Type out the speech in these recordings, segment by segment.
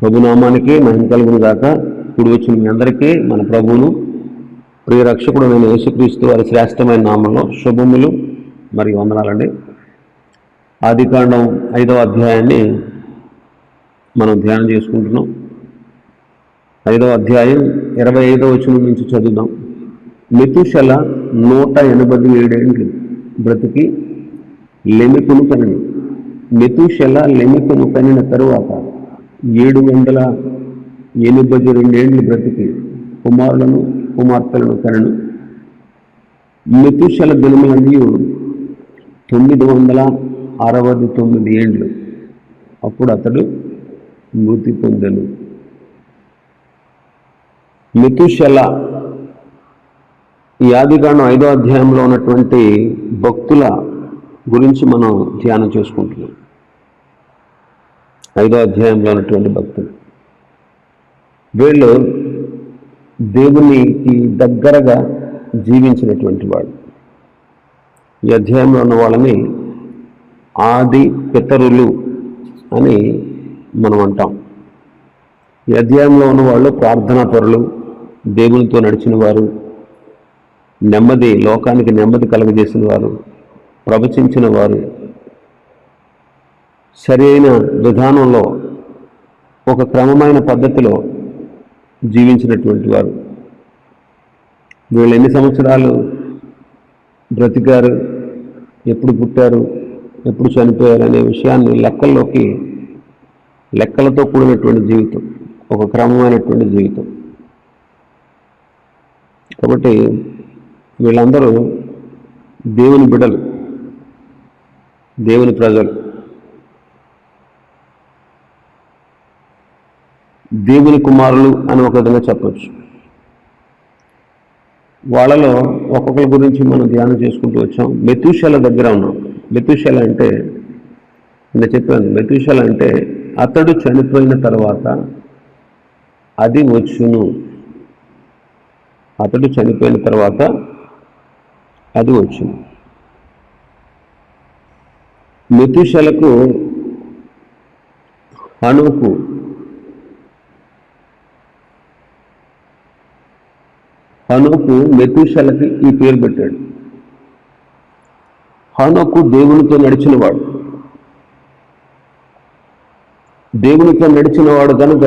ప్రభునామానికి మహిమ కలుగును గాక. ఇప్పుడు వచ్చిన మీ అందరికీ మన ప్రభువును ప్రియ రక్షకుడు నేను యేసుక్రీస్తు వారి శ్రేష్టమైన నామంలో శుభములు మరియు వందనాలండి. ఆదికాండం 5వ అధ్యాయాన్ని మనం ధ్యానం చేసుకుంటున్నాం. 5వ అధ్యాయం 25వ వచనం నుంచి చదువుదాం. మెతూషెల 187 ఏండ్లు బ్రతికి లెమెకును కనెను. మెతూషెల లెమెకును కనిన తరువాత 782 ఏండ్లు బ్రతికి కుమారులను కుమార్తెలను కనెను. మెతూషెల దినములన్నీ 969 ఏండ్లు. అప్పుడు అతడు మృతి పొందెను. మెతూషెల ఈ ఆదికాండం 5వ అధ్యాయంలో ఉన్నటువంటి భక్తుల గురించి మనం ధ్యానం చేసుకుంటున్నాం. 5వ అధ్యాయంలో ఉన్నటువంటి భక్తులు, వీళ్ళు దేవునికి దగ్గరగా జీవించినటువంటి వాళ్ళు. ఈ అధ్యాయంలో ఉన్న వాళ్ళని ఆది పితరులు అని మనం అంటాం. ఈ అధ్యాయంలో ఉన్న వాళ్ళు ప్రార్థనా పరులు, దేవునితో నడిచిన వారు, లోకానికి నెమ్మది కలుగజేసిన వారు, ప్రవచించిన వారు, సరైన విధానంలో ఒక క్రమమైన పద్ధతిలో జీవించినటువంటి వారు. వీళ్ళు ఎన్ని సంవత్సరాలు బ్రతికారు, ఎప్పుడు పుట్టారు, ఎప్పుడు చనిపోయారు అనే విషయాన్ని లెక్కలతో కూడినటువంటి జీవితం, ఒక క్రమమైనటువంటి జీవితం. కాబట్టి వీళ్ళందరూ దేవుని బిడ్డలు, దేవుని ప్రజలు, దేవుని కుమారులు అని ఒక విధంగా చెప్పచ్చు. వాళ్ళలో ఒక్కొక్కరి గురించి మనం ధ్యానం చేసుకుంటూ వచ్చాం. మెతూషెల దగ్గర ఉన్నాం. మెతూషెల అంటే నేను చెప్పాను, మెతూషెల అంటే అతడు చనిపోయిన తర్వాత అది వచ్చును. అతడు చనిపోయిన తర్వాత అది వచ్చును. మెతూషెలకు హనోకు మెతూషెలకి ఈ పేరు పెట్టాడు. హనోకు దేవునితో నడిచినవాడు. దేవునితో నడిచినవాడు కనుక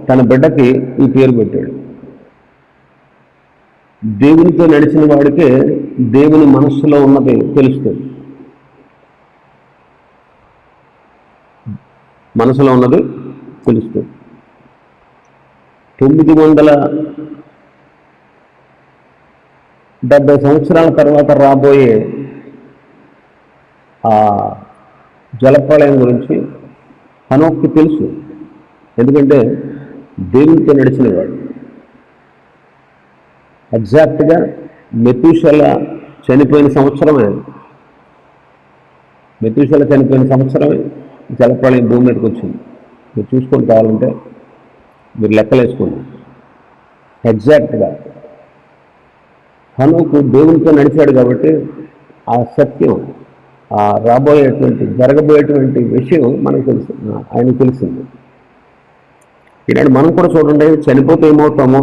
తన బిడ్డకి ఈ పేరు పెట్టాడు. దేవునితో నడిచిన వాడికే దేవుని మనస్సులో ఉన్నది తెలుస్తుంది. మనసులో ఉన్నది తెలుస్తుంది. 970 సంవత్సరాల తర్వాత రాబోయే ఆ జలప్రళయం గురించి హనోక్కి తెలుసు. ఎందుకంటే దేవునితో నడిచినవాడు. ఎగ్జాక్ట్గా మెతూషెల చనిపోయిన సంవత్సరమే జలప్రళయం భూమి మీదకి వచ్చింది. మీరు చూసుకొని కావాలంటే మీరు లెక్కలేసుకోండి. ఎగ్జాక్ట్గా హనోకు దేవునితో నడిచాడు కాబట్టి ఆ సత్యం, ఆ జరగబోయేటువంటి విషయం మనకు తెలుసు, ఆయనకు తెలిసింది. ఈనాడు మనం కూడా చూడండి, చనిపోతే ఏమవుతామో,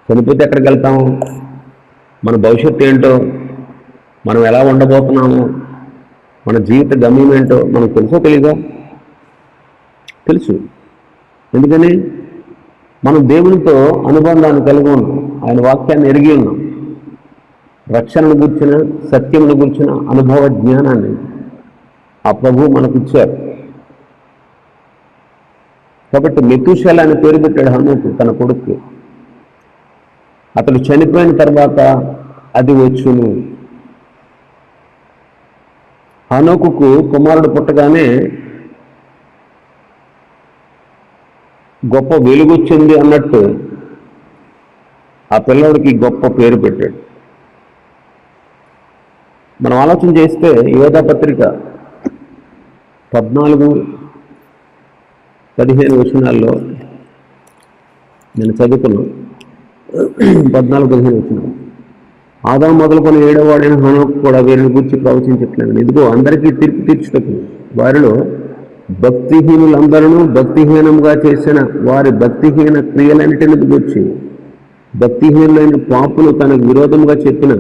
చనిపోతే ఎక్కడికి వెళ్తాము, మన భవిష్యత్తు ఏంటో, మనం ఎలా ఉండబోతున్నామో, మన జీవిత గమ్యం ఏంటో మనకు తెలుసో తెలీదా? తెలుసు. ఎందుకని మనం దేవునితో అనుబంధాన్ని కలిగి ఉన్నాం, ఆయన వాక్యాన్ని ఎరిగి ఉన్నాం. రక్షణను గుర్చిన, సత్యమును గుర్చిన అనుభవ జ్ఞానాన్ని ఆ ప్రభువు మనకు ఇచ్చారు. కాబట్టి మెతూషెల అని పేరు పెట్టాడు హనోకు తన కొడుక్కి. అతడు చనిపోయిన తర్వాత అది వచ్చును. హనోకుకు కుమారుడు పుట్టగానే గొప్ప వెలుగొచ్చింది అన్నట్టు ఆ పిల్లవాడికి గొప్ప పేరు పెట్టాడు. మనం ఆలోచన చేస్తే యోధా పత్రిక 14-15 వచనాల్లో నేను చదువుకున్నాను. 14-15 వచనాలు. ఆదాము మొదలుకొని 7వ హనోకు కూడా వీరిని గురించి ప్రవచించట్లేదు. ఇదిగో అందరికీ తీర్పు తీర్చుటకు వారిలో భక్తిహీనులందరూ భక్తిహీనంగా చేసిన వారి భక్తిహీన క్రియలన్నిటిని గూర్చి, భక్తిహీనులైన పాపులు తనకు విరోధంగా చెప్పిన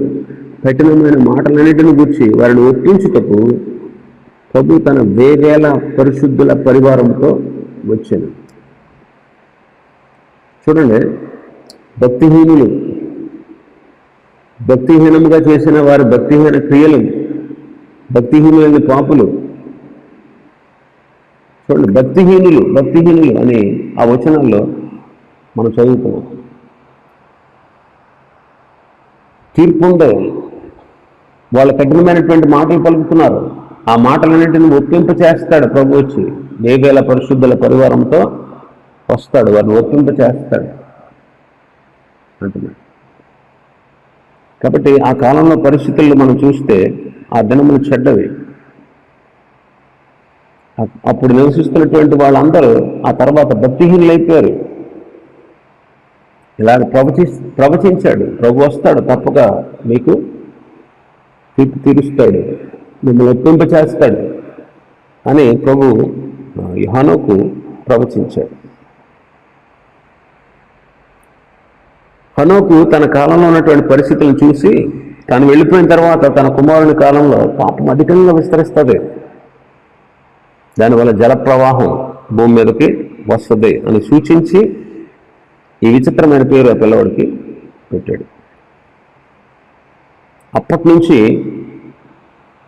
కఠినమైన మాటలన్నిటిని గూర్చి వారిని ఒప్పించుటకు ప్రభు తన వేవేల పరిశుద్ధుల పరివారంతో వచ్చాను. చూడండి, భక్తిహీనముగా చేసిన వారి భక్తిహీన క్రియలు, భక్తిహీనులైన పాపులు. చూడండి, భక్తిహీనులు అని ఆ వచనాల్లో మనం చదువుతున్నాం. తీర్పు ఉంది, వాళ్ళ కఠినమైనటువంటి మాటలు పలుకుతున్నారు. ఆ మాటలన్నింటినీ ఒప్పింప చేస్తాడు ప్రభు వచ్చి. వేవేల పరిశుద్ధుల పరివారంతో వస్తాడు, వారిని ఒప్పింప చేస్తాడు అంటున్నాడు. కాబట్టి ఆ కాలంలో పరిస్థితుల్లో మనం చూస్తే ఆ దినములు చెడ్డవి. అప్పుడు నివసిస్తున్నటువంటి వాళ్ళందరూ ఆ తర్వాత భక్తిహీనులైపోయారు. ఇలాగ ప్రవచించాడు, ప్రభు వస్తాడు, తప్పక మీకు తీర్పు తీరుస్తాడు, మిమ్మల్ని ఒప్పింప చేస్తాడు అని ప్రభు యోహానుకు ప్రవచించాడు. హనోకు తన కాలంలో ఉన్నటువంటి పరిస్థితులను చూసి, తాను వెళ్ళిపోయిన తర్వాత తన కుమారుని కాలంలో పాపం అధికంగా విస్తరిస్తుంది, దానివల్ల జలప్రవాహం భూమి మీదకి వస్తుంది అని సూచించి ఈ విచిత్రమైన పేరు ఆ పిల్లవాడికి పెట్టాడు. అప్పటి నుంచి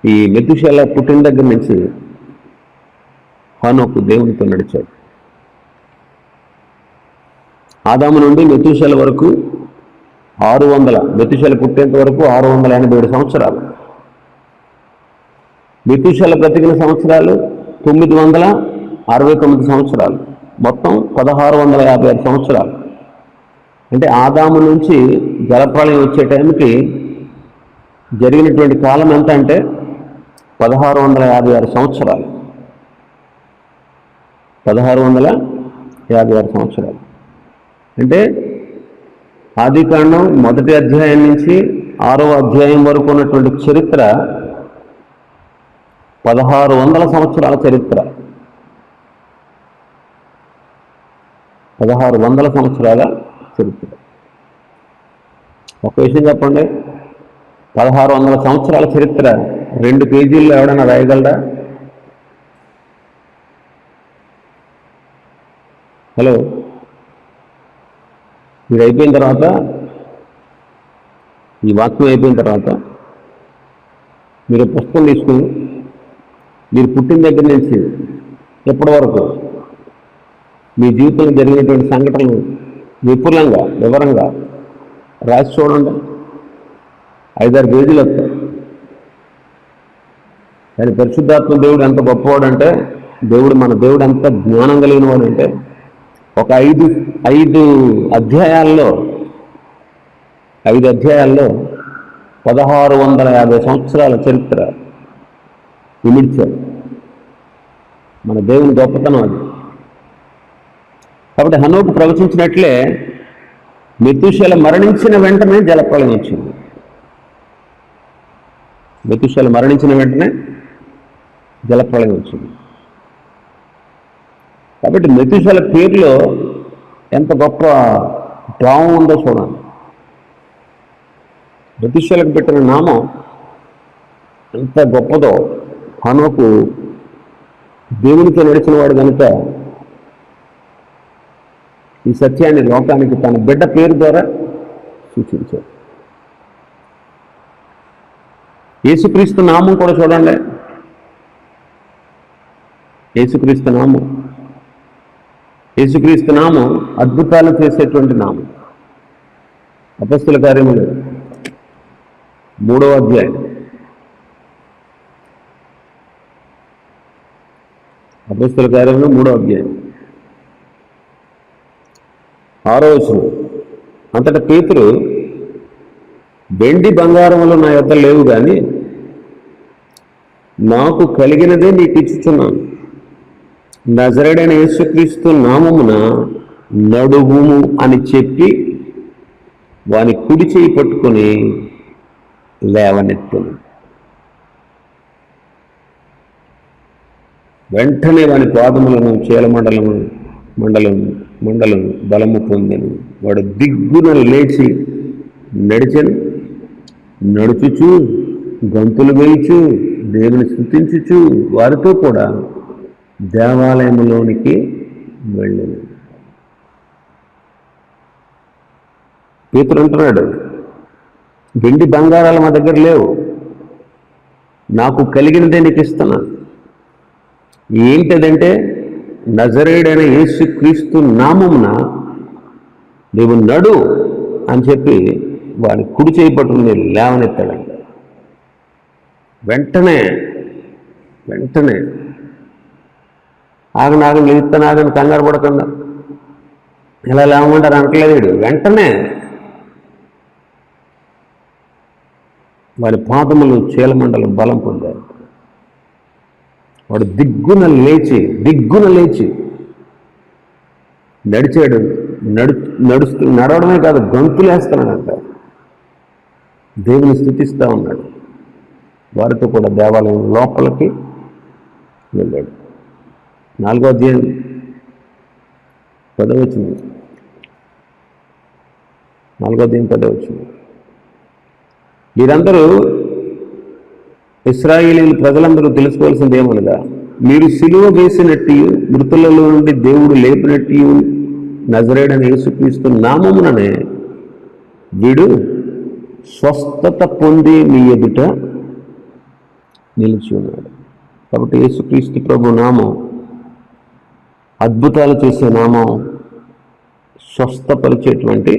ఈ మెతుషేల పుట్టిన దగ్గర నుంచి హనోకు దేవునితో నడిచాడు. ఆదాము నుండి మెతుషేల వరకు 600, మెతుషేల పుట్టేంత వరకు 687 సంవత్సరాలు. మెతుషేల బ్రతికిన సంవత్సరాలు 969 సంవత్సరాలు, మొత్తం 1656 సంవత్సరాలు. అంటే ఆదాము నుంచి జలప్రళయం వచ్చే టైంకి జరిగినటువంటి కాలం ఎంత అంటే 1656 సంవత్సరాలు. 1656 సంవత్సరాలు అంటే ఆదికాండం 1వ అధ్యాయం నుంచి 6వ అధ్యాయం వరకు ఉన్నటువంటి చరిత్ర 1600 సంవత్సరాల చరిత్ర. 1600 సంవత్సరాల చరిత్ర. ఒక విషయం చెప్పండి, 1600 సంవత్సరాల చరిత్ర 2 పేజీల్లో ఎవడన్నా రాయగలరా? హలో, మీరు అయిపోయిన తర్వాత, ఈ వాక్యం అయిపోయిన తర్వాత మీరు పుస్తకం తీసుకుని మీరు పుట్టిన దగ్గర నుంచి ఎప్పటి వరకు మీ జీవితంలో జరిగినటువంటి సంఘటనలు వివరంగా రాసి చూడండి. 5-6 పేజీలు వస్తాయి. కానీ పరిశుద్ధాత్మ దేవుడు ఎంత గొప్పవాడంటే, మన దేవుడు ఎంత జ్ఞానం కలిగిన వాడంటే, ఒక 5 అధ్యాయాల్లో 1650 సంవత్సరాల చరిత్ర విమిడ్చాడు. మన దేవుని గొప్పతనం అది. కాబట్టి హనోకు ప్రవచించినట్లే మెతుషేల మరణించిన వెంటనే జలప్రళయం వచ్చింది. మెతుషేల మరణించిన వెంటనే జలప్రళయం వచ్చింది. కాబట్టి మెతుషేల పేరులో ఎంత గొప్ప భావం ఉందో చూడండి. మెతుషేలకు పెట్టిన నామం ఎంత గొప్పదో. హనోకు దేవునితో నడిచిన వాడు కనుక ఈ సత్యాన్ని లోకానికి తన బిడ్డ పేరు ద్వారా సూచించాడు. యేసుక్రీస్తు నామం కూడా చూడండి. యేసుక్రీస్తు నామం అద్భుతాలు చేసేటువంటి నామం. అపొస్తలుల కార్యములు 3వ అధ్యాయం, అపొస్తలుల కార్యములు 3వ అధ్యాయం 6వ వచనం. అంతటా పేతురు, వెండి బంగారములు నా యొద్ద లేవు, కానీ నాకు కలిగినదే నీకు ఇచ్చుచున్నాను. నజరేయుడైన యేసుక్రీస్తు నామమున నడువుము అని చెప్పి వాని కుడి చేయి పట్టుకొని లేవనెత్తును. వెంటనే వాని పాదములను చీలమండలము మండలం బలము పొందెను. వాడు దిగ్గున లేచి నడిచెను. నడుచుచు గంతులు వేయుచు దేవుని స్తుతించుచు వారితో కూడా దేవాలయంలోనికి వెళ్ళాను. పేతురు అంటున్నాడు, వెండి బంగారాలు మా దగ్గర లేవు, నాకు కలిగినదే నీకు ఇస్తున్నాను. ఏంటదంటే నజరేయుడైన యేసుక్రీస్తు నామమున నీవు నడు అని చెప్పి వాడి కుడి చేయి పట్టుకుని లేవనెత్తాడంట. వెంటనే ఆగని లేస్తాను, కంగారు పడకుండా ఇలా లేవమంటారు అనట్లేదు. వెంటనే వాడి పాదములు చీలమండలం బలం పొందారు. వాడు దిగ్గున లేచి నడిచాడు. నడవడమే కాదు, గంతులేస్తున్నాడంట. దేవుని స్తుతిస్తూ ఉన్నాడు. వారితో కూడా దేవాలయం లోపలికి వెళ్ళాడు. 4వ అధ్యాయం 10వ వచనం. 4వ అధ్యాయం 10వ వచనం. మీరందరూ ఇశ్రాయేలీయులు ప్రజలందరూ తెలుసుకోవాల్సింది ఏమనగా, మీరు సిలువ వేసినట్టు మృతులలో నుండి దేవుడు లేపినట్టు నజరేయుడైన యేసుక్రీస్తు నామముననే వీడు స్వస్థత పొంది మీ ఎదుట నిలిచి ఉన్నాడు. కాబట్టి యేసుక్రీస్తు ప్రభు నామం అద్భుతాలు చేసే నామం, స్వస్థపరిచేటువంటి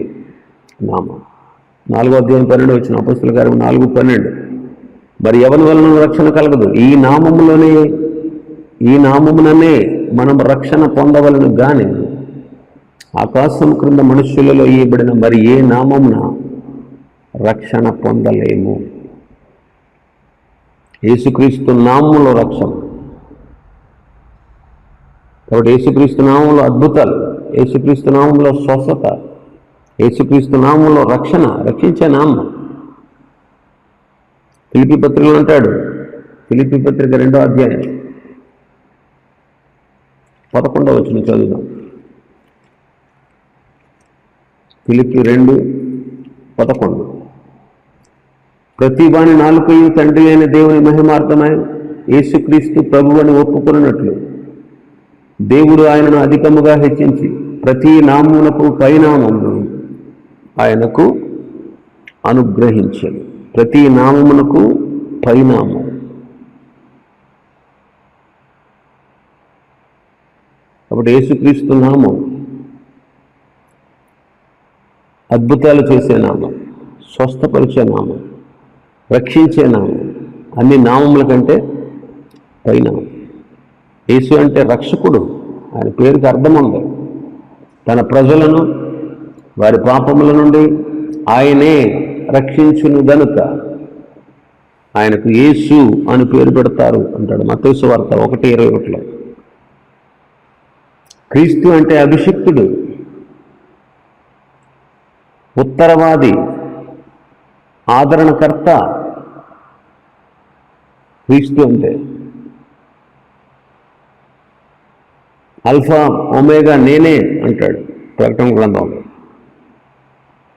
నామం. 4వ అధ్యాయం 12 వచ్చిన అపొస్తలుల కార్యము 4:12. మరి ఎవరి వలన రక్షణ కలగదు, ఈ నామముననే మనం రక్షణ పొందవలను గాని ఆకాశం క్రింద మనుష్యులలో ఇయ్యబడిన మరి ఏ నామమున రక్షణ పొందలేము. యేసుక్రీస్తు నామములో రక్షణ. కాబట్టి యేసుక్రీస్తు నామంలో అద్భుతాలు, యేసుక్రీస్తు నామంలో స్వస్థత, యేసుక్రీస్తు నామంలో రక్షణ, రక్షించే నామం. ఫిలిప్పీ పత్రికలో అంటాడు, ఫిలిప్పీ పత్రిక 2వ అధ్యాయం 11వ వచనం చదువుదాం. ఫిలిప్పీ 2:11. ప్రతి వాని నాలుకయు తండ్రి అయిన దేవుని మహిమార్థమై యేసుక్రీస్తు ప్రభువుని ఒప్పుకున్నట్లు దేవుడు ఆయనను అధికముగా హెచ్చించి ప్రతి నామమునకు పైనామమును ఆయనకు అనుగ్రహించాడు. ప్రతి నామమునకు పైనామం. కాబట్టి యేసుక్రీస్తు నామం అద్భుతాలు చేసే నామం, స్వస్థపరిచే నామం, రక్షించే నామం, అన్ని నామముల కంటే పైనామం. యేసు అంటే రక్షకుడు. ఆయన పేరుకి అర్థం ఉంది. తన ప్రజలను వారి పాపముల నుండి ఆయనే రక్షించును గనుక ఆయనకు యేసు అని పేరు పెడతారు అంటాడు మత్తయి సువార్త 1:21. క్రీస్తు అంటే అభిషిక్తుడు, ఉత్తరవాది, ఆదరణకర్త. క్రీస్తు అంటే అల్ఫా ఒమేగా నేనే అంటాడు ప్రకటన గ్రంథంలో.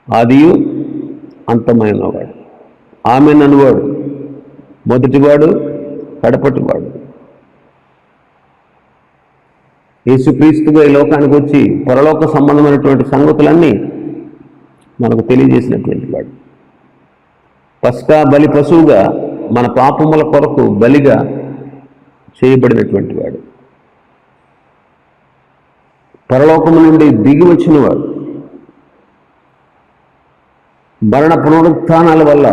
ఆదియు అంతమైన వాడు, ఆమెన్ అనువాడు, మొదటివాడు, కడపటివాడు. యేసుక్రీస్తుగా ఈ లోకానికి వచ్చి పరలోక సంబంధమైనటువంటి సంగతులన్నీ మనకు తెలియజేసినటువంటి వాడు. పస్కా బలి పశువుగా మన పాపముల కొరకు బలిగా చేయబడినటువంటి వాడు. పరలోకము నుండి దిగి వచ్చినవాడు. మరణ పునరుత్థానాల వల్ల,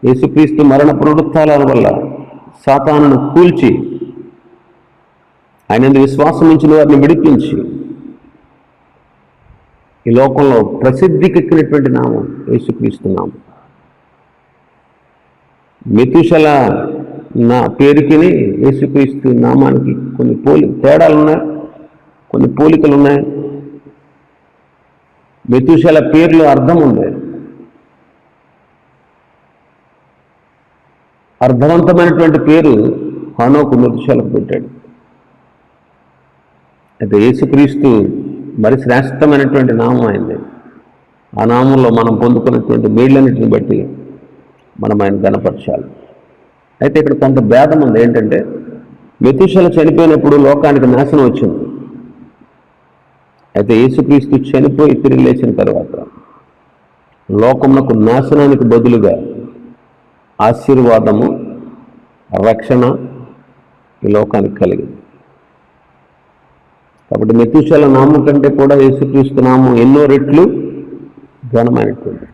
యేసుక్రీస్తు మరణ పునరుత్థానాల వల్ల సాతానును కూల్చి ఆయన విశ్వాసం ఉంచిన వారిని విడిపించి ఈ లోకంలో ప్రసిద్ధికెక్కినటువంటి నామం యేసుక్రీస్తు నామం. మెతుషల నా పేరుకి యేసుక్రీస్తు నామానికి కొన్ని తేడాలు ఉన్నాయి, కొన్ని పోలికలు ఉన్నాయి. మెతుషల పేర్లో అర్థం ఉంది. అర్థవంతమైనటువంటి పేరు హనోకు మెతుషలకు పెట్టాడు. అయితే యేసుక్రీస్తు మరి శ్రేష్టమైనటువంటి నామం అయింది. ఆ నామంలో మనం పొందుకున్నటువంటి మేళ్ళన్నిటిని బట్టి మనం ఆయన గణపరచాలి. అయితే ఇక్కడ కొంత భేదం ఉంది. ఏంటంటే మెతూషెల చనిపోయినప్పుడు లోకానికి నాశనం వచ్చింది. అయితే యేసుక్రీస్తు చనిపోయి తిరిగి లేచిన తర్వాత లోకమునకు నాశనానికి బదులుగా ఆశీర్వాదము, రక్షణ ఈ లోకానికి కలిగింది. కాబట్టి మెతూషెల నామం కంటే కూడా యేసుక్రీస్తు నామం ఎన్నో రెట్లు ఘనమైనటువంటి.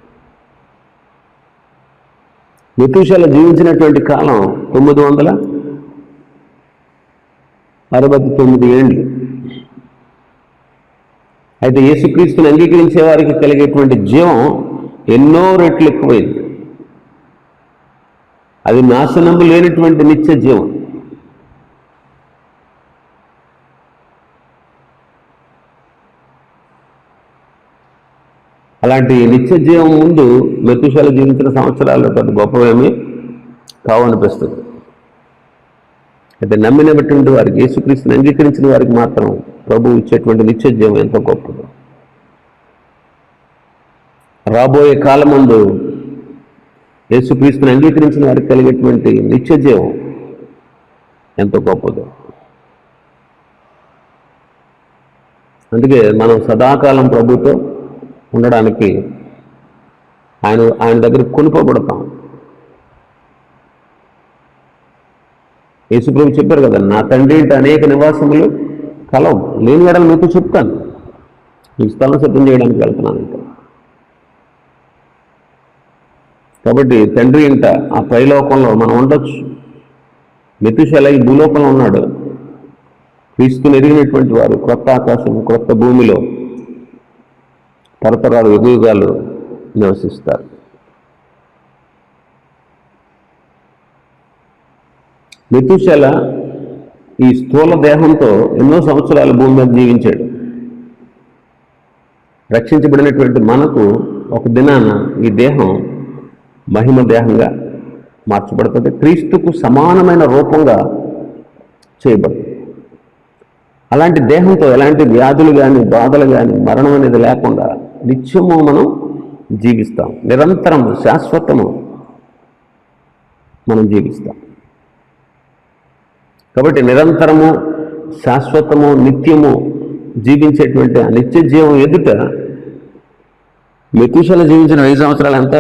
మెతూషెల జీవించినటువంటి కాలం 969 ఏళ్ళు. అయితే యేసుక్రీస్తుని అంగీకరించే వారికి కలిగేటువంటి జీవం ఎన్నో రెట్లు ఎక్కువైంది. అది నాశనము లేనటువంటి నిత్య జీవం. అలాంటి నిత్య జీవం ముందు మెతూషెల జీవించిన సంవత్సరాలు పెద్ద గొప్పవేమీ కావనిపిస్తుంది. అయితే నమ్మినటువంటి వారికి, యేసుక్రీస్తుని అంగీకరించిన వారికి మాత్రం ప్రభువు ఇచ్చేటువంటి నిత్య జీవం ఎంతో గొప్పది. రాబోయే కాలమందు యేసుక్రీస్తుని అంగీకరించిన వారికి కలిగేటువంటి నిత్య జీవం ఎంతో గొప్పది. అందుకే మనం సదాకాలం ప్రభుతో ఉండడానికి ఆయన దగ్గర కొనుకోబడతాం. యేసుప్రభు చెప్పారు కదా, నా తండ్రి ఇంటి అనేక నివాసములు కలవు, లేని వేళలు మీకు చెప్తాను, మీకు స్థలం సిద్ధం చేయడానికి వెళ్తున్నాను. ఇంకా కాబట్టి తండ్రి ఇంట ఆ పైలోకంలో మనం ఉండొచ్చు. మెతూషెల ఈ భూలోకంలో ఉన్నాడు. క్రీస్తుని ఎరిగినటువంటి వారు క్రొత్త ఆకాశం, క్రొత్త భూమిలో తరతరాలు యుగాలు నివసిస్తారు. మెతూషెల ఈ స్థూల దేహంతో ఎన్నో సంవత్సరాలు భూమి మీద జీవించాడు. రక్షించబడినటువంటి మనకు ఒక దినాన ఈ దేహం మహిమ దేహంగా మార్చబడుతుంది, క్రీస్తుకు సమానమైన రూపంగా చేయబడుతుంది. అలాంటి దేహంతో ఎలాంటి వ్యాధులు కానీ, బాధలు కానీ, మరణం అనేది లేకుండా నిత్యము మనం జీవిస్తాం. నిరంతరము, శాశ్వతము మనం జీవిస్తాం. కాబట్టి నిరంతరము, శాశ్వతము, నిత్యము జీవించేటువంటి ఆ నిత్య జీవం ఎదుట మెతూషెల జీవించిన 1000 సంవత్సరాలు ఎంత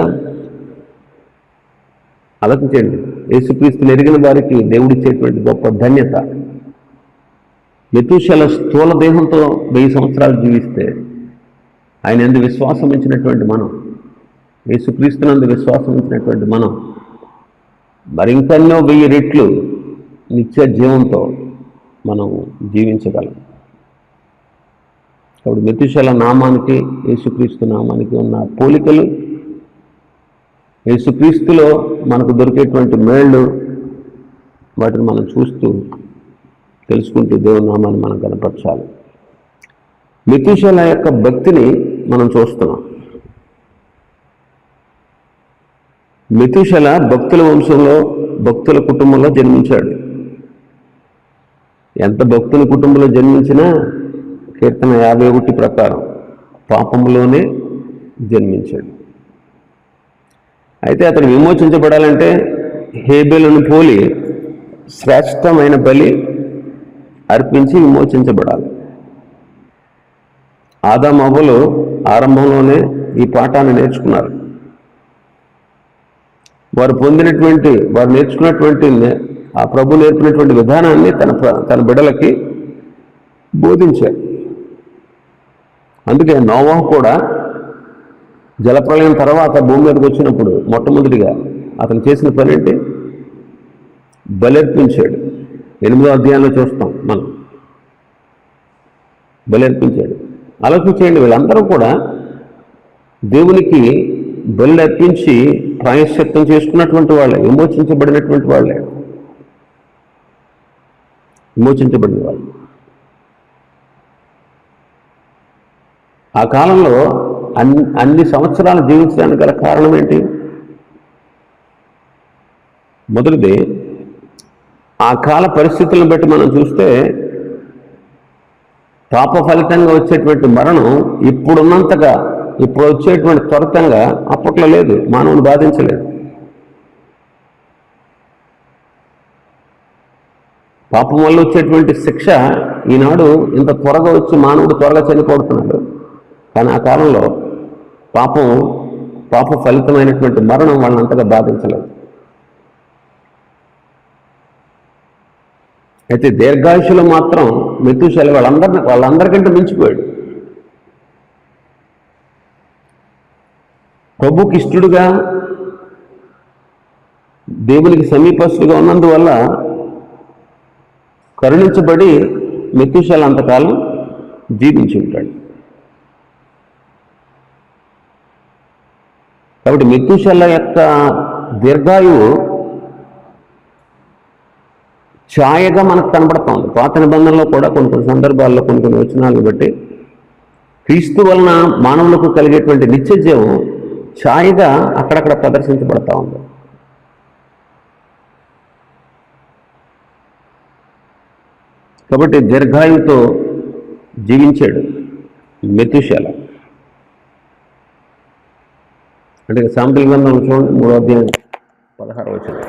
ఆలోచించండి. యేసుక్రీస్తుని ఎరిగిన వారికి దేవుడిచ్చేటువంటి గొప్ప ధన్యత. మెతూషెల స్థూల దేహంతో 1000 సంవత్సరాలు జీవిస్తే, ఆయన యందు విశ్వాసం ఉంచినటువంటి మనం, యేసుక్రీస్తునందు విశ్వాసం ఉంచినటువంటి మనం మరింకన్నో 1000 రెట్లు నిత్య జీవంతో మనం జీవించగలం. కాబట్టి మెతూషెల నామానికి, యేసుక్రీస్తు నామానికి ఉన్న పోలికలు, యేసుక్రీస్తులో మనకు దొరికేటువంటి మేళ్ళు, వాటిని మనం చూస్తూ తెలుసుకుంటూ దేవుని నామాన్ని మనం కనపరచాలి. మెతూషెల యొక్క భక్తిని మనం చూస్తున్నాం. మెతూషెల భక్తుల వంశంలో, భక్తుల కుటుంబంలో జన్మించాడు. ఎంత భక్తుల కుటుంబంలో జన్మించినా కీర్తన 51 ప్రకారం పాపంలోనే జన్మించాడు. అయితే అతను విమోచించబడాలంటే హేబెలును పోలి శ్రేష్టమైన బలి అర్పించి విమోచించబడాలి. ఆదాము అవ్వలు ఆరంభంలోనే ఈ పాఠాన్ని నేర్చుకున్నారు. వారు నేర్చుకున్నటువంటి ఆ ప్రభు నేర్పినటువంటి విధానాన్ని తన బిడ్డలకి బోధించారు. అందుకే నోవహు కూడా జలప్రళయం తర్వాత భూమి మీదకి వచ్చినప్పుడు మొట్టమొదటిగా అతను చేసిన పని ఏంటి? బలర్పించాడు. 8వ అధ్యాయంలో చూస్తాం మనం. బలర్పించాడు. ఆలోచించేయండి, వీళ్ళందరూ కూడా దేవునికి బలి అర్పించి ప్రాయశ్చిత్తం చేసుకున్నటువంటి వాళ్ళే, విమోచించబడినటువంటి వాళ్ళే, విమోచించబడిన వాళ్ళు. ఆ కాలంలో అన్ని సంవత్సరాలు జీవించడానికి గల కారణం ఏంటి? మొదటిది, ఆ కాల పరిస్థితులను బట్టి మనం చూస్తే పాప ఫలితంగా వచ్చేటువంటి మరణం ఇప్పుడున్నంతగా ఇప్పుడు వచ్చేటువంటి త్వరితంగా అప్పట్లో లేదు, మానవుని బాధించలేదు. పాపం వల్ల వచ్చేటువంటి శిక్ష ఈనాడు ఇంత త్వరగా వచ్చి మానవుడు త్వరగా చనిపోతున్నాడు. కానీ ఆ కాలంలో పాప ఫలితమైనటువంటి మరణం వాళ్ళని అంతగా బాధించలేదు. అయితే దీర్ఘాయుషులు మాత్రం మెతూషెల వాళ్ళందరికంటే మించిపోయాడు. ప్రభుకి ఇష్టడుగా దేవునికి సమీపస్తుగా ఉన్నందువల్ల కరుణించబడి మెతూషెల అంతకాలం జీవించి ఉంటాడు. కాబట్టి మెతూషెల యొక్క దీర్ఘాయువు ఛాయగా మనకు కనబడుతోంది. పాత నిబంధనలో కూడా కొన్ని సందర్భాల్లో కొన్ని వచనాలను బట్టి క్రీస్తు వలన మానవులకు కలిగేటువంటి నిత్య జీవం ఛాయగా అక్కడక్కడ ప్రదర్శించబడతా ఉంది. కాబట్టి దీర్ఘాయువుతో జీవించాడు మెతూషెల. అంటే సామెతల గ్రంథం చూడండి 3వ అధ్యాయం 16వ వచనం.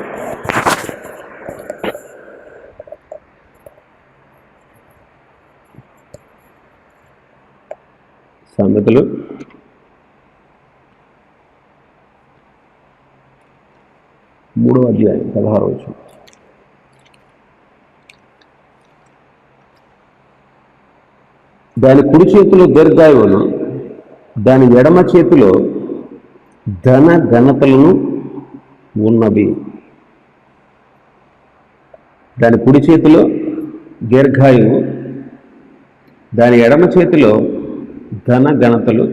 సామెతలు 3వ అధ్యాయం 16వ వచనం. దాని కుడి చేతిలో దీర్ఘాయువును, దాని ఎడమ చేతిలో ధన ఘనతలను ఉన్నవి. దాని కుడి చేతిలో దీర్ఘాయువు, దాని ఎడమ చేతిలో ధన ఘనతలు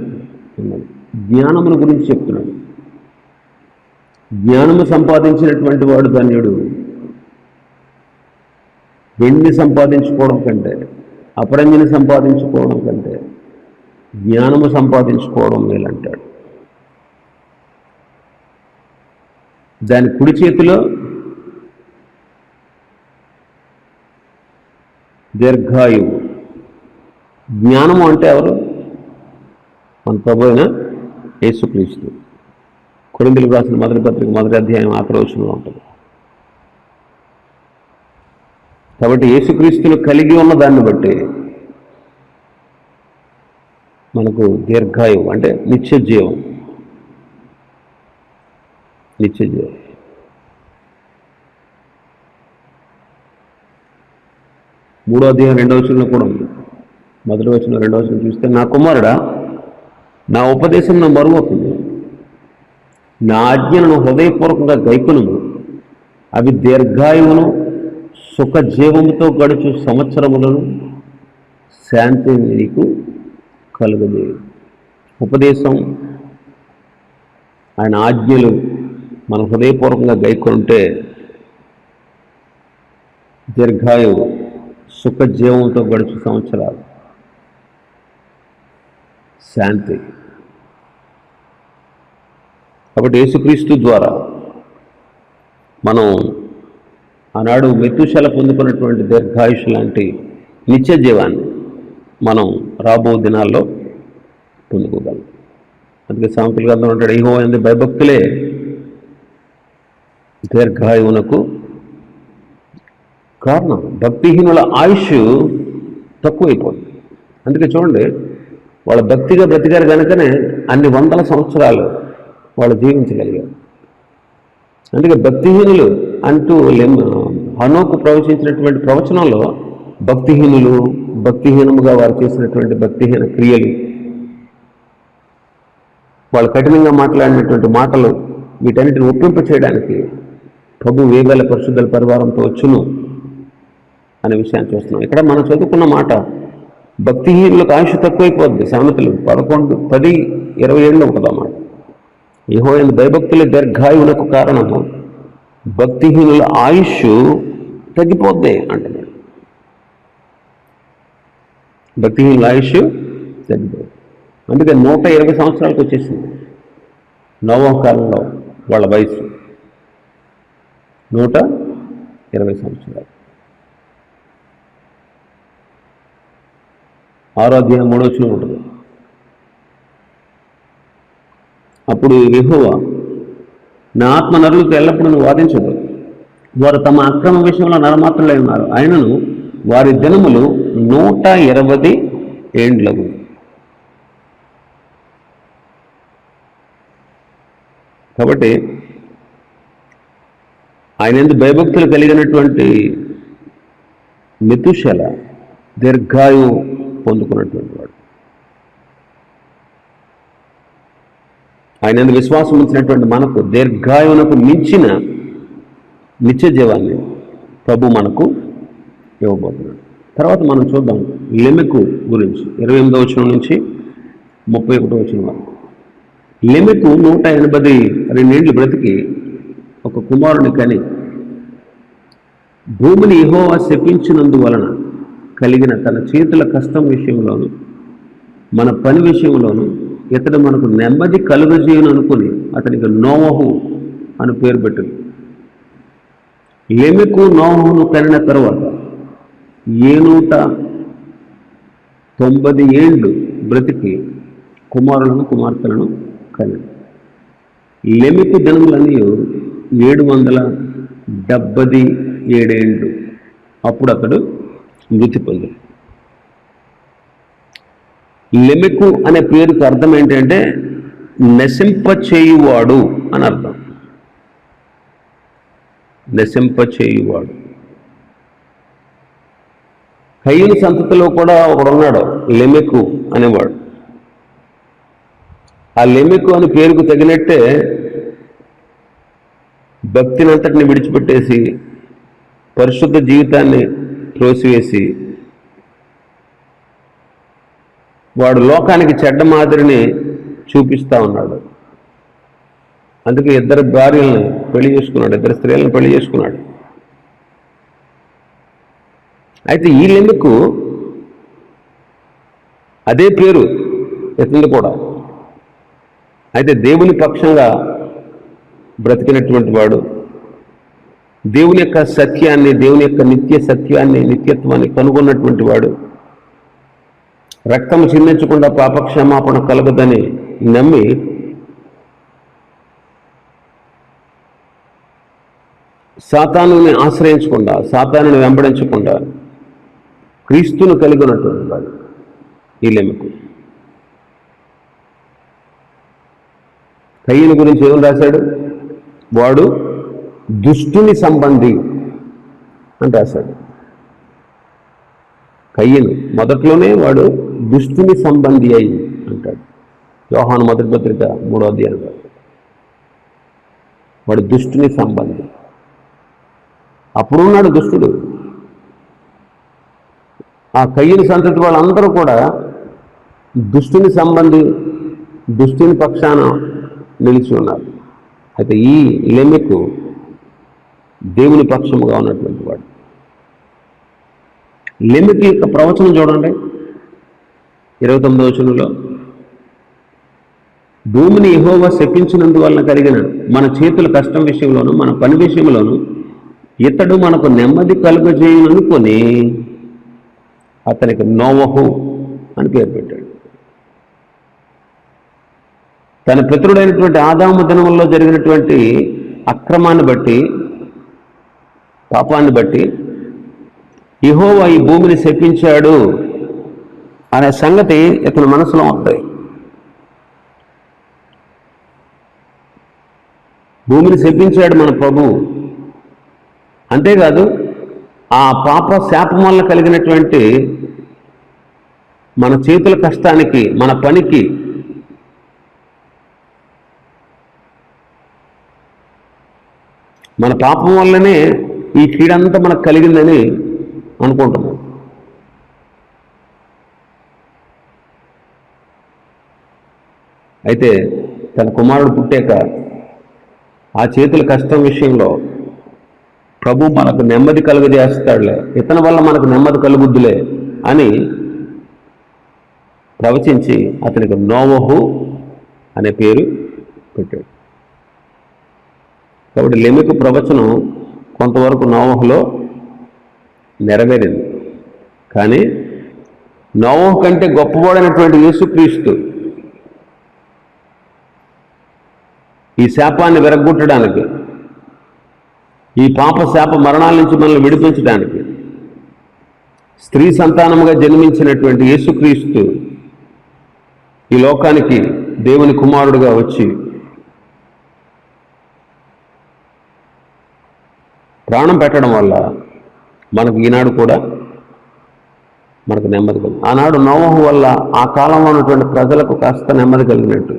ఉన్నవి. జ్ఞానమును గురించి చెప్తున్నాడు. జ్ఞానము సంపాదించినటువంటి వాడు ధన్యుడు. వెండిని సంపాదించుకోవడం కంటే, అపరంజిని సంపాదించుకోవడం కంటే జ్ఞానము సంపాదించుకోవడం మేలంటాడు. దాని కుడి చేతిలో దీర్ఘాయువు. జ్ఞానము అంటే ఎవరు? మన ప్రభు అయిన యేసుక్రీస్తు. కొరింథీయులకు రాసిన మొదటి పత్రిక 1వ అధ్యాయం 6వ వచనంలో ఉంటుంది. కాబట్టి యేసుక్రీస్తును కలిగి ఉన్న దాన్ని బట్టి మనకు దీర్ఘాయువు అంటే నిత్య జీవం. 3వ అధ్యాయం 2వ వచనంలో కూడా ఉంది. 1వ వచనం 2వ వచనం చూస్తే, నా కుమారుడా, నా ఉపదేశం నా మరువకుంది, నా ఆజ్ఞలను హృదయపూర్వకంగా గైకొనుము, అవి దీర్ఘాయువును సుఖజీవముతో గడుచు సంవత్సరములను శాంతిని నీకు కలుగజేయు. ఉపదేశం, ఆయన ఆజ్ఞలు మనం హృదయపూర్వకంగా గైకొంటే దీర్ఘాయువు, సుఖజీవంతో గడుచు సంవత్సరాలు, శాంతి. కాబట్టి యేసుక్రీస్తు ద్వారా మనం ఆనాడు మెతూషెల పొందుకున్నటువంటి దీర్ఘాయుష్ లాంటి నిత్య జీవాన్ని మనం రాబో దినాల్లో పొందుకోగలం. అందుకే సామెతల గ్రంథం అంటాడు, యెహోవా యందు భయభక్తులే దీర్ఘాయువునకు కారణం. భక్తిహీనుల ఆయుష్ తక్కువైపోతుంది. అందుకే చూడండి, వాళ్ళ భక్తిగా బ్రతికారు కనుకనే అన్ని వందల సంవత్సరాలు వాళ్ళు జీవించగలిగారు. అందుకే భక్తిహీనులు అంటూ హనోకు ప్రవచించినటువంటి ప్రవచనంలో భక్తిహీనముగా వారు చేసినటువంటి భక్తిహీన క్రియలు, వాళ్ళు కఠినంగా మాట్లాడినటువంటి మాటలు, వీటన్నిటిని ఒప్పింప చేయడానికి ప్రభు వేవేల పరిశుద్ధుల పరివారంతో వచ్చును అనే విషయాన్ని చూస్తున్నాం. ఇక్కడ మనం చదువుకున్న మాట, భక్తిహీనులకు ఆయుష్ తక్కువైపోద్ది. సామెతలు 11:10-27 ఉంటుంది అన్నమాట. యెహోవా యందు భయభక్తుల దీర్ఘాయువునకు కారణము భక్తిహీనుల ఆయుష్ తగ్గిపోద్ది అంటున్నాడు. భక్తిహీనుల ఆయుష్ తగ్గిపోద్ది. అందుకే 120 సంవత్సరాలకు వచ్చేసింది నోవహు కాలంలో వాళ్ళ వయసు 120 సంవత్సరాలు. 6వ అధ్యాయం 3వ వచనం ఉంటుంది. అప్పుడు యెహోవా, నా ఆత్మ నరులతో ఎల్లప్పుడూ నువ్వు వాదించదు, వారు తమ అక్రమ విషయంలో నరమాత్రులై ఉన్నారు, ఆయనను వారి దినములు 120 ఏండ్లకు. కాబట్టి ఆయన యందు భయభక్తులు కలిగినటువంటి మెతుషెల దీర్ఘాయువు పొందుకున్నటువంటి వాడు. ఆయన యందు విశ్వాసం ఉంచినటువంటి మనకు దీర్ఘాయువునకు మించిన నిత్య జీవాన్ని ప్రభు మనకు ఇవ్వబోతున్నాడు. తర్వాత మనం చూద్దాం లెమెకు గురించి. 28వ వచనం నుంచి 31వ వచనం వరకు. లెమెకు 182 ఏండ్లు బ్రతికి ఒక కుమారుని కని భూమిని యెహోవా శపించినందువలన కలిగిన తన చేతుల కష్టం విషయంలోను మన పని విషయంలోను ఇతడు మనకు నెమ్మది కలుగజేయను అనుకుని అతనికి నోవహు అని పేరు పెట్టింది. లెమెకు నోవహును కనిన తరువాత 790 ఏండ్లు బ్రతికి కుమారులను కుమార్తెలను కనిది. లెమెకు దినములన్నీ 777 ఏండ్లు. అప్పుడు అతడు మృతి పొందాడు. లెమెకు అనే పేరుకి అర్థం ఏంటంటే నశింపచేయువాడు అని అర్థం. నశింపచేయువాడు. కయీను సంతతిలో కూడా ఒకడున్నాడు లెమెకు అనేవాడు. ఆ లెమెకు అని పేరుకు తగినట్టే భక్తిని అంతటిని విడిచిపెట్టేసి పరిశుద్ధ జీవితాన్ని త్రోసివేసి వాడు లోకానికి చెడ్డ మాదిరిని చూపిస్తూ ఉన్నాడు. అందుకే 2 భార్యలను పెళ్లి చేసుకున్నాడు, 2 స్త్రీలను పెళ్లి చేసుకున్నాడు. అయితే ఈ లెమెకు అదే పేరు ఎత్తుంది కూడా. అయితే దేవుని పక్షంగా బ్రతికినటువంటి వాడు, దేవుని యొక్క సత్యాన్ని, దేవుని యొక్క నిత్య సత్యాన్ని, నిత్యత్వాన్ని కనుగొన్నటువంటి వాడు, రక్తము చిందించకుండా పాపక్షమాపణ కలగదని నమ్మి సాతానుని ఆశ్రయించకుండా, సాతానుని వెంబడించకుండా క్రీస్తును కలిగి ఉన్నటువంటి వాడు ఈ లెమెకు. కయీను గురించి ఏం రాశాడు? వాడు దుష్టుని సంబంధి అని రాశాడు. కయీను మొదట్లోనే వాడు దుష్టుని సంబంధి అయి అంటాడు. యోహాను మొదటి పత్రిక 3వ అధ్యాయం. వాడు దుష్టుని సంబంధి. అప్పుడున్నాడు దుష్టుడు. ఆ కయీను సంతతి వాళ్ళందరూ కూడా దుష్టుని సంబంధి, దుష్టుని పక్షాన నిలిచి ఉన్నారు. అయితే ఈ లెమెకు దేవుని పక్షముగా ఉన్నటువంటి వాడు. లెమెకు యొక్క ప్రవచనం చూడండి 29వ వచనంలో. భూమిని యెహోవా శపించినందువలన కలిగిన మన చేతుల కష్టం విషయంలోను మన పని విషయంలోను ఇతడు మనకు నెమ్మది కలుగజేయననుకొని అతనికి నోవహు అని పేరు పెట్టాడు. తన పితరుడైనటువంటి ఆదాము దినముల్లో జరిగినటువంటి అక్రమాన్ని బట్టి, పాపాన్ని బట్టి యెహోవా ఈ భూమిని శపించాడు అనే సంగతి ఇతని మనసులో ఉంటాయి. భూమిని శపించాడు మన ప్రభువు. అంతేకాదు ఆ పాప శాపం వల్ల కలిగినటువంటి మన చేతుల కష్టానికి, మన పనికి మన పాపం వల్లనే ఈ కీడంతా మనకు కలిగిందని అనుకుంటున్నాం. అయితే తన కుమారుడు పుట్టాక ఆ చేతుల కష్టం విషయంలో ప్రభు మనకు నెమ్మది కలుగజేస్తాడులే, ఇతని వల్ల మనకు నెమ్మది కలుగుద్దులే అని ప్రవచించి అతనికి నోవహు అనే పేరు పెట్టాడు. కాబట్టి లెమెకు ప్రవచనం కొంతవరకు నోవహులో నెరవేరింది. కానీ నోవహు కంటే గొప్పవాడైనటువంటి యేసుక్రీస్తు ఈ శాపాన్ని విరగ్గొట్టడానికి, ఈ పాప శాప మరణాల నుంచి మనల్ని విడిపించడానికి స్త్రీ సంతానముగా జన్మించినటువంటి యేసుక్రీస్తు ఈ లోకానికి దేవుని కుమారుడుగా వచ్చి ప్రాణం పెట్టడం వల్ల మనకు ఈనాడు కూడా మనకు నెమ్మది కలిగింది. ఆనాడు నోవహు వల్ల ఆ కాలంలో ఉన్నటువంటి ప్రజలకు కాస్త నెమ్మది కలిగినట్టు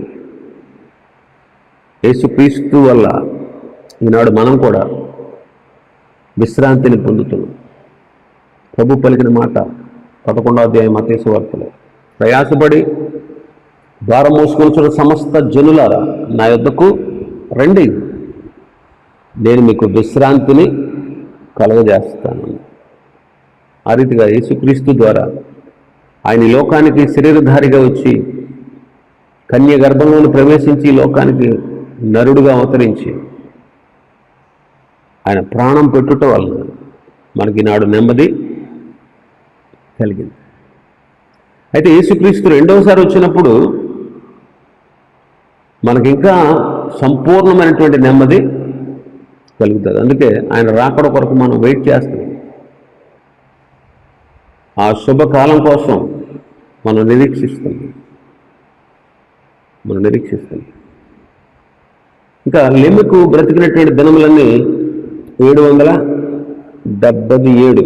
యేసుక్రీస్తు వల్ల ఈనాడు మనం కూడా విశ్రాంతిని పొందుతున్నాం. ప్రభు పలికిన మాట 11వ అధ్యాయం మత్తయి సువార్తలో, ప్రయాసపడి భారం మోసుకొనుచున్న సమస్త జనులారా నా యొద్దకు రండి, నేను మీకు విశ్రాంతిని కలుగజేస్తాను. ఆ రీతిగా యేసుక్రీస్తు ద్వారా ఆయన లోకానికి శరీరధారిగా వచ్చి కన్య గర్భంలోని ప్రవేశించి లోకానికి నరుడుగా అవతరించి ఆయన ప్రాణం పెట్టుట వలన మనకి నాడు నెమ్మది కలిగింది. అయితే యేసుక్రీస్తు రెండవసారి వచ్చినప్పుడు మనకింకా సంపూర్ణమైనటువంటి నెమ్మది కలుగుతుంది. అందుకే ఆయన రాకడ కొరకు మనం వెయిట్ చేస్తాం. ఆ శుభకాలం కోసం మనం నిరీక్షిస్తాం. ఇంకా లెమెకు బ్రతికినటువంటి దినములన్నీ 777.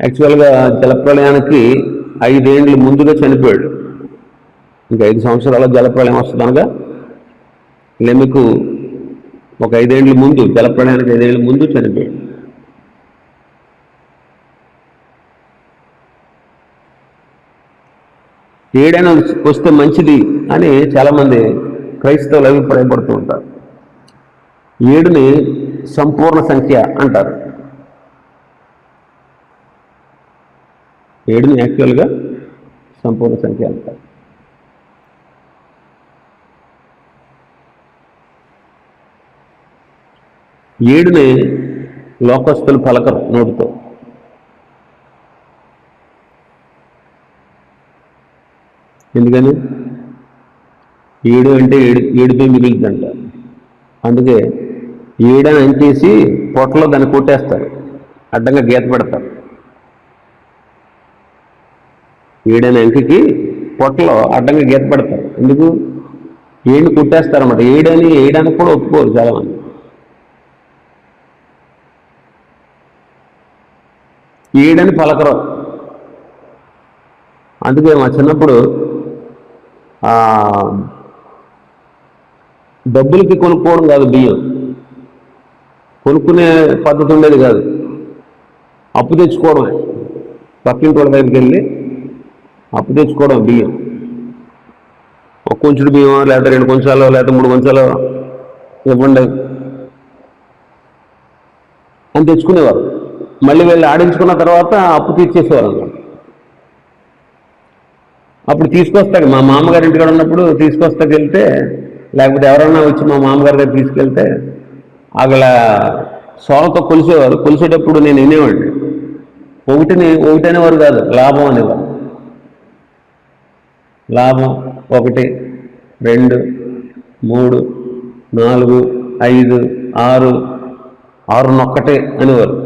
యాక్చువల్గా జలప్రళయానికి 5 ఏళ్ళు ముందుగా చనిపోయాడు. ఇంకా 5 సంవత్సరాల జలప్రళయం వస్తుందనగా లెమెకు ఒక 5 ఏళ్ళు ముందు, జలప్రళయానికి 5 ఏళ్ళు ముందు చనిపోయాడు. ఏడైనా వస్తే మంచిది అని చాలామంది క్రైస్తవులు అభిప్రాయపడుతూ ఉంటారు. 7ని సంపూర్ణ సంఖ్య అంటారు. 7ని యాక్చువల్గా సంపూర్ణ సంఖ్య అంటారు. ఏడుని లోకస్తులు పలకరు నోటితో. ఎందుకని? 7 అంటే ఏడుపై మిగులుతుందంట. అందుకే 7 అని అంచేసి పొట్టలో దాన్ని కొట్టేస్తారు, అడ్డంగా గీత పెడతారు. 7 అనే అంకెకి పొట్టలో అడ్డంగా గీత పెడతారు. ఎందుకు? 7ని కొట్టేస్తారన్నమాట. 7 అని కూడా ఒప్పుకోరు చాలామంది. 7 అని పలకరు. అందుకే మా చిన్నప్పుడు డబ్బులకి కొనుక్కోవడం కాదు, బియ్యం కొనుక్కునే పద్ధతి ఉండేది కాదు. అప్పు తెచ్చుకోవడమే. పక్కింటి వాళ్ళ దగ్గరికి వెళ్ళి అప్పు తెచ్చుకోవడం బియ్యం. ఒక కొంచెం బియ్యం, లేదా 2 కొంచాలు, లేదా 3 కొంచాలు ఇవ్వండి అని తెచ్చుకునేవారు. మళ్ళీ వెళ్ళి ఆడించుకున్న తర్వాత అప్పు తీర్చేసేవారు అన్నమాట. అప్పుడు తీసుకొస్తాడు, మా మామగారి ఇంటికాడ ఉన్నప్పుడు తీసుకొస్తాకి వెళ్తే, లేకపోతే ఎవరన్నా వచ్చి మా మామగారి దగ్గర తీసుకెళ్తే అక్కడ సోలతో కొలిసేవారు. కొలిసేటప్పుడు నేను వినేవాడిని. ఒకటి అనేవారు కాదు, లాభం అనేవారు. లాభం 1, 2, 3, 4, 5, 6, 6 అనేవారు.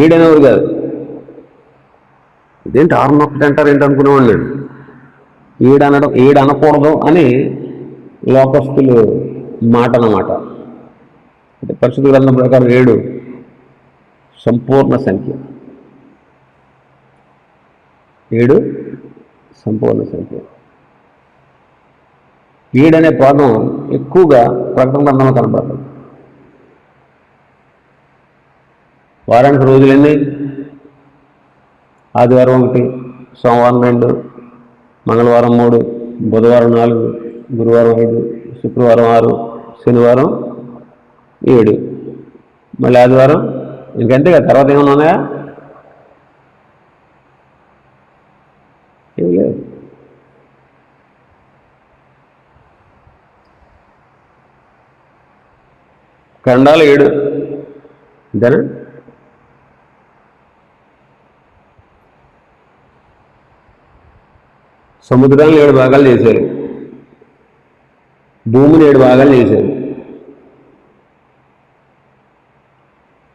7 అనేవారు కాదు. ఇదేంటి 6 అంటారు ఏంటి అనుకునేవాడు నేను. 7 అనకూడదు అని లోకస్తులు మాట అన్నమాట. అంటే పరిశుద్ధ గ్రంథం ప్రకారం 7 సంపూర్ణ సంఖ్య. 7 సంపూర్ణ సంఖ్య. 7 అనే పదం ఎక్కువగా ప్రకటన గ్రంథంలో కనబడుతుంది. వారానికి రోజులన్నీ ఆదివారం 1, సోమవారం 2, మంగళవారం 3, బుధవారం 4, గురువారం 5, శుక్రవారం 6, శనివారం 7, మళ్ళీ ఆదివారం ఇంకంతే కదా. తర్వాత ఏమన్నా ఉన్నాయా? ఏం లేదు. ఖండాలు 7 అంతేనా? సముద్రాన్ని 7 భాగాలు చేశారు, భూమిని 7 భాగాలు చేశారు.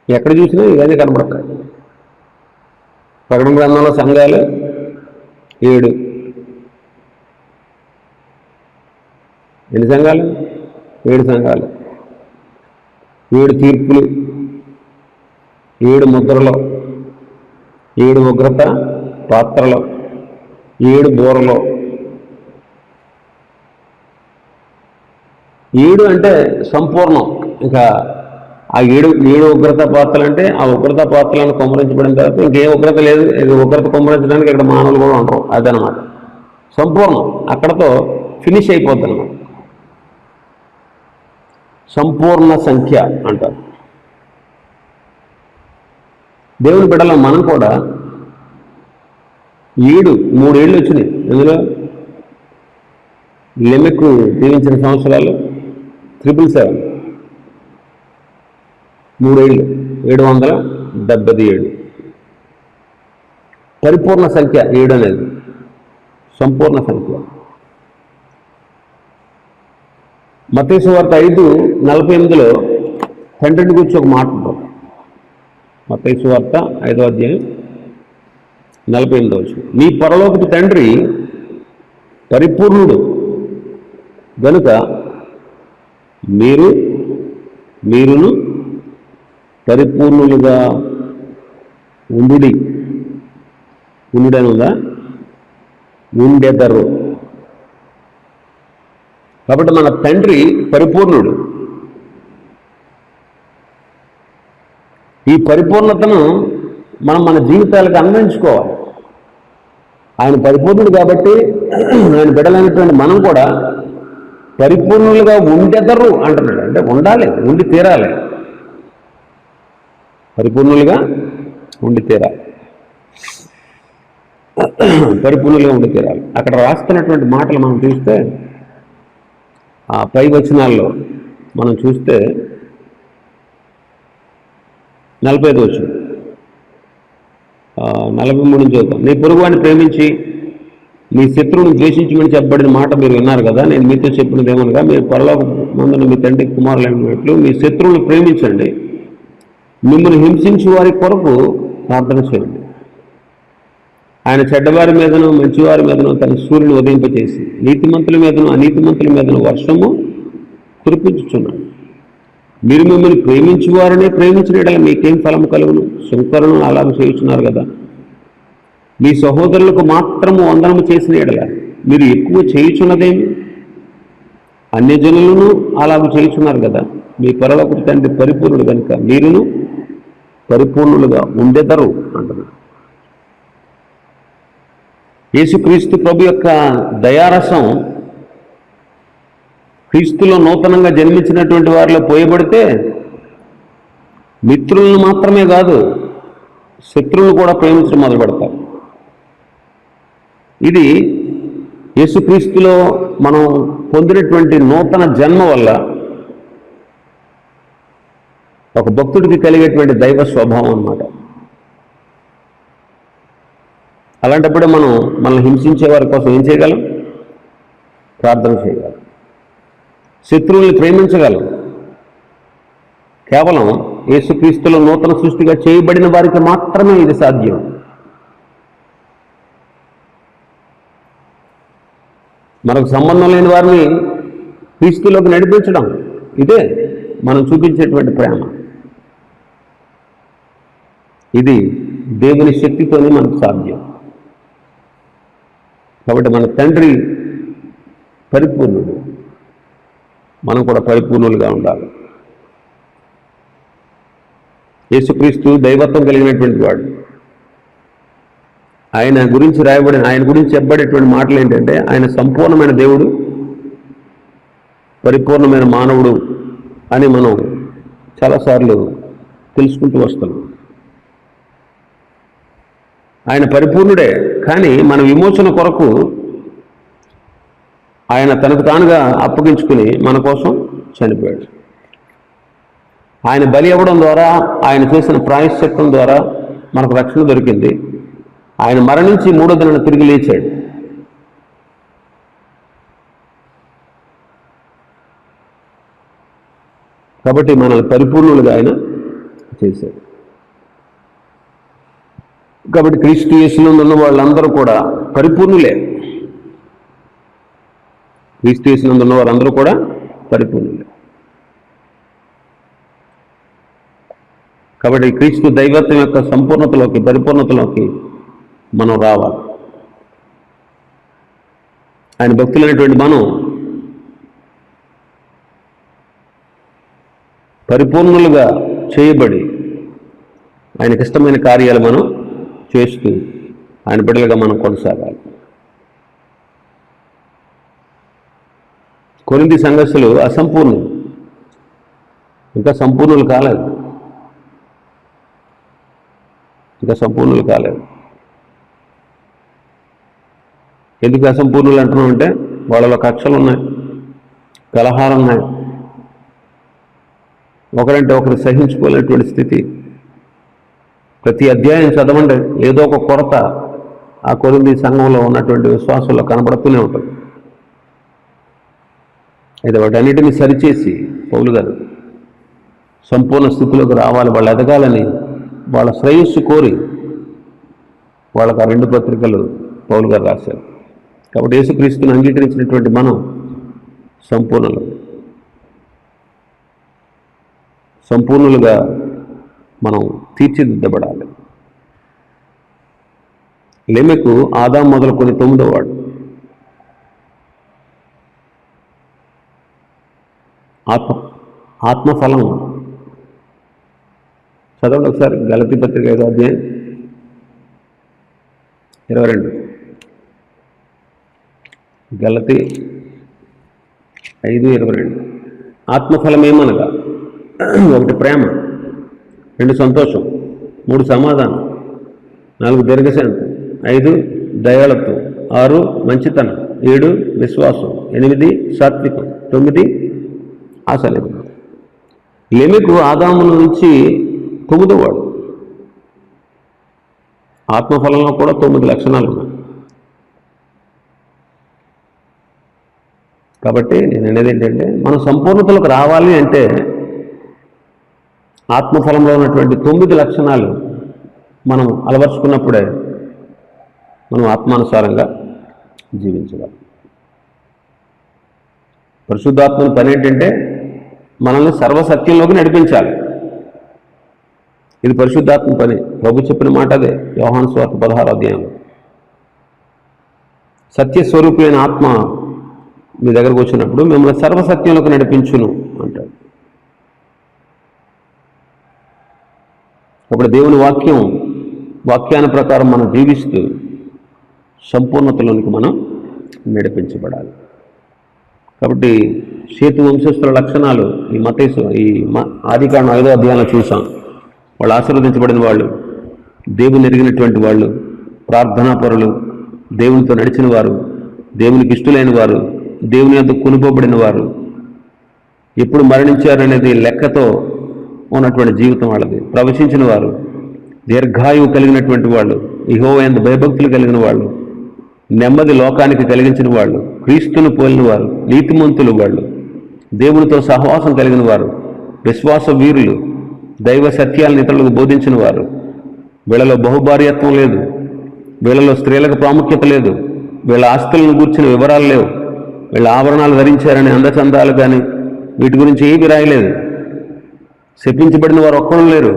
ఎక్కడ చూసినా ఇవన్నీ కనపడతాయి. ప్రకటన గ్రంథంలో సంఘాలు 7. ఎన్ని సంఘాలు? 7 సంఘాలు, 7 తీర్పులు, 7 ముద్రలు, 7 ఉగ్రత పాత్రలు, 7 బూరలు. 7 అంటే సంపూర్ణం. ఇంకా ఆ 7 ఉగ్రత పాత్రలు అంటే ఆ ఉగ్రత పాత్రలను కుమ్మరించబడిన తర్వాత ఇంకేం ఉగ్రత లేదు. ఉగ్రత కుమ్మరించడానికి ఇక్కడ మానవులు కూడా ఉండరు. అదనమాట సంపూర్ణం. అక్కడతో ఫినిష్ అయిపోతుంది అన్నమాట. సంపూర్ణ సంఖ్య అంటారు. దేవుని బిడ్డలో మనం కూడా 3 ఏళ్ళు వచ్చినాయి. అందులో లెమెక్ జీవించిన సంవత్సరాలు 777, 3 ఏళ్ళు 777. పరిపూర్ణ సంఖ్య 7 అనేది సంపూర్ణ సంఖ్య. మత్తయి సువార్త 5:48లో తండ్రిని గురించి ఒక మాట ఉంటుంది. మత్తయి సువార్త 5:48 నీ పరలోకపు తండ్రి పరిపూర్ణుడు గనుక మీరును పరిపూర్ణులుగా ఉండుడి. ఉండుడనుగా ఉండెదరు. కాబట్టి మన తండ్రి పరిపూర్ణుడు. ఈ పరిపూర్ణతను మనం మన జీవితాలకు అన్వయించుకోవాలి. ఆయన పరిపూర్ణుడు కాబట్టి ఆయన బిడ్డలైనటువంటి మనం కూడా పరిపూర్ణులుగా ఉండెదరు అంటున్నాడు. అంటే ఉండాలి, ఉండి తీరాలి. పరిపూర్ణులుగా ఉండి తీరాలి, పరిపూర్ణులుగా ఉండి తీరాలి. అక్కడ రాస్తున్నటువంటి మాటలు మనం చూస్తే ఆ పై వచనాల్లో మనం చూస్తే 45 వచనం 43 నుంచి చదువుతాం. నీ పొరుగువాడిని ప్రేమించి నీ శత్రువుని ద్వేషించమని చెప్పబడిన మాట మీరు విన్నారు కదా. నేను మీతో చెప్పినది ఏమనగా, మీరు పరలోక మందున మీ తండ్రి కుమారులైనట్లు మీ శత్రువుని ప్రేమించండి, మిమ్మల్ని హింసించి వారి కొరకు ప్రార్థన చేయండి. ఆయన చెడ్డవారి మీదను మంచివారి మీదను తన సూర్యుని ఉదయింపచేసి నీతిమంతుల మీదను అనీతిమంతుల మీదను వర్షము కురిపించుచున్నాడు. మీరు మిమ్మల్ని ప్రేమించి వారినే ప్రేమించిన ఎడల మీకేం ఫలము కలుగును? శంకరులను అలాగ చేయుచున్నారు కదా. మీ సహోదరులకు మాత్రము వందనము చేసిన ఎడల మీరు ఎక్కువ చేయుచున్నదేమి? అన్యజనులను అలాగ చేయుచున్నారు కదా. మీ పరలోకపు తండ్రి పరిపూర్ణుడు కనుక మీరును పరిపూర్ణులుగా ఉండెదరు అంటున్నారు. యేసుక్రీస్తు ప్రభు యొక్క దయారసం క్రీస్తులో నూతనంగా జన్మించినటువంటి వారిలో పోయబడితే మిత్రులను మాత్రమే కాదు, శత్రువులను కూడా ప్రేమించడం మొదలు పెడతారు. ఇది యేసుక్రీస్తులో మనం పొందినటువంటి నూతన జన్మ వల్ల ఒక భక్తుడికి కలిగేటువంటి దైవ స్వభావం అన్నమాట. అలాంటప్పుడే మనం మనల్ని హింసించే వారి కోసం ఏం చేయగలం? ప్రార్థన చేయగలం. శత్రువుల్ని ప్రేమించగలం. కేవలం యేసుక్రీస్తులో నూతన సృష్టిగా చేయబడిన వారికి మాత్రమే ఇది సాధ్యం. మనకు సంబంధం లేని వారిని క్రీస్తులోకి నడిపించడం, ఇదే మనం చూపించేటువంటి ప్రేమ. ఇది దేవుని శక్తితోనే మనకు సాధ్యం. కాబట్టి మన తండ్రి పరిపూర్ణుడు, మనం కూడా పరిపూర్ణులుగా ఉండాలి. యేసుక్రీస్తు దైవత్వం కలిగినటువంటి వాడు. ఆయన గురించి చెప్పబడేటువంటి మాటలు ఏంటంటే, ఆయన సంపూర్ణమైన దేవుడు, పరిపూర్ణమైన మానవుడు అని మనం చాలాసార్లు తెలుసుకుంటూ వస్తున్నాం. ఆయన పరిపూర్ణుడే, కానీ మన విమోచన కొరకు ఆయన తనకు తానుగా అప్పగించుకుని మన కోసం చనిపోయాడు. ఆయన బలి అవ్వడం ద్వారా, ఆయన చేసిన ప్రాయశ్చిత్తం ద్వారా మనకు రక్షణ దొరికింది. ఆయన మరణించి 3వ దినాన తిరిగి లేచాడు. కాబట్టి మనల్ని పరిపూర్ణులుగా ఆయన చేశాడు. కాబట్టి క్రీస్తు యేసులో ఉన్న వాళ్ళందరూ కూడా పరిపూర్ణులే. క్రీస్తు యేసులో ఉన్న వారందరూ కూడా పరిపూర్ణులే. కాబట్టి క్రీస్తు దైవత్వం యొక్క సంపూర్ణతలోకి, పరిపూర్ణతలోకి మనం రావాలి. ఆయన భక్తులైనటువంటి మనం పరిపూర్ణులుగా చేయబడి ఆయనకి ఇష్టమైన కార్యాలు మనం చేస్తూ ఆయన బిడ్డలుగా మనం కొనసాగాలి. కొరింథీ సంఘస్థులు అసంపూర్ణులు, ఇంకా సంపూర్ణులు కాలేదు. ఎందుకు అసంపూర్ణులు అంటున్నాం అంటే వాళ్ళలో కక్షలు ఉన్నాయి, కలహాలు ఉన్నాయి, ఒకరంటే ఒకరు సహించుకోలేనటువంటి స్థితి. ప్రతి అధ్యాయం చదవండి, ఏదో ఒక కొరత ఆ కొరింథీ సంఘంలో ఉన్నటువంటి విశ్వాసంలో కనబడుతూనే ఉంటుంది. అయితే వాటన్నిటిని సరిచేసి పౌలు గారు సంపూర్ణ స్థితిలోకి రావాలి, వాళ్ళు ఎదగాలని, వాళ్ళ శ్రేయస్సు కోరి వాళ్ళకి ఆ 2 పత్రికలు పౌలు గారు రాశారు. కాబట్టి యేసుక్రీస్తుని అంగీకరించినటువంటి మనం సంపూర్ణులుగా మనం తీర్చిదిద్దబడాలి. లెమెకు ఆదాం మొదలుకొని 9వ వాడు. ఆత్మఫలం చదవండి ఒకసారి. గలతీ పత్రిక 5వ అధ్యాయం 22. గలతీ 5:22. ఆత్మఫలం ఏమనగా 1 ప్రేమ, 2 సంతోషం, 3 సమాధానం, 4 దీర్ఘశాంతం, 5 దయాళత్వం, 6 మంచితనం, 7 విశ్వాసం, 8 సాత్వికం, 9 ఆశాలేఖనం. లెమెకు ఆదాము నుంచి 9వ వాడు. ఆత్మఫలంలో కూడా 9 లక్షణాలు ఉన్నాయి. కాబట్టి నేను అనేది ఏంటంటే మనం సంపూర్ణతలకు రావాలి అంటే ఆత్మఫలంలో ఉన్నటువంటి 9 లక్షణాలు మనం అలవర్చుకున్నప్పుడే మనం ఆత్మానుసారంగా జీవించగలం. పరిశుద్ధాత్మని పని ఏంటంటే మనల్ని సర్వసత్యంలోకి నడిపించాలి. ఇది పరిశుద్ధాత్మ పని. ప్రభు చెప్పిన మాట అదే, యోహాను సువార్త 16వ అధ్యాయంలో. సత్యస్వరూపి అయిన ఆత్మ మీ దగ్గరకు వచ్చినప్పుడు మిమ్మల్ని సర్వసత్యంలోకి నడిపించును అంటాడు. అప్పుడు దేవుని వాక్యాన్ని ప్రకారం మనం జీవిస్తూ సంపూర్ణతలోనికి మనం నడిపించబడాలి. కాబట్టి సేతు వంశస్థుల లక్షణాలు ఈ ఆదికాండం 5వ అధ్యాయంలో చూసాం. వాళ్ళు ఆశీర్వదించబడిన వాళ్ళు, దేవుని ఎరిగినటువంటి వాళ్ళు, ప్రార్థనాపరులు, దేవునితో నడిచిన వారు, దేవునికి ఇష్టలైన వారు, దేవుని యొద్ద కొనుకోబడిన వారు, ఎప్పుడు మరణించారనేది లెక్కతో ఉన్నటువంటి జీవితం వాళ్ళది, ప్రవశించిన వారు, దీర్ఘాయువు కలిగినటువంటి వాళ్ళు, యెహోవా యందు భయభక్తులు కలిగిన వాళ్ళు, నెమ్మది లోకానికి కలిగించిన వాళ్ళు, క్రీస్తును పోలిన వారు, నీతిమంతులు వాళ్ళు, దేవునితో సహవాసం కలిగిన వారు, విశ్వాస వీరులు, దైవ సత్యాలను ఇతరులకు బోధించిన వారు. వీళ్ళలో బహుభార్యత్వం లేదు, వీళ్ళలో స్త్రీలకు ప్రాముఖ్యత లేదు, వీళ్ళ ఆస్తులను గూర్చిన వివరాలు లేవు, వీళ్ళ ఆభరణాలు ధరించారని అందచందాలు కానీ వీటి గురించి ఏమీ రాయలేదు. శపించబడిన వారు ఒక్కరు లేరు,